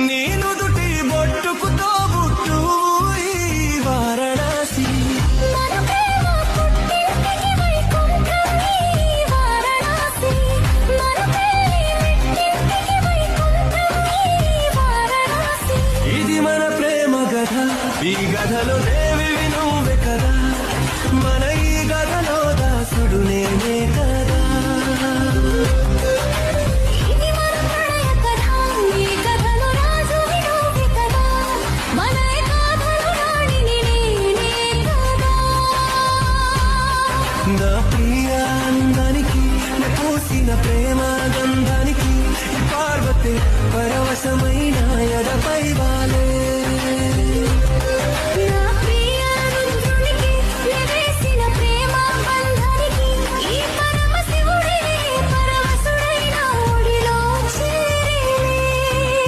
నేను దుటి బొట్టుకు తోబుట్టు ఈ వారణాసి ఇది మన ప్రేమ కథ ఈ కథలో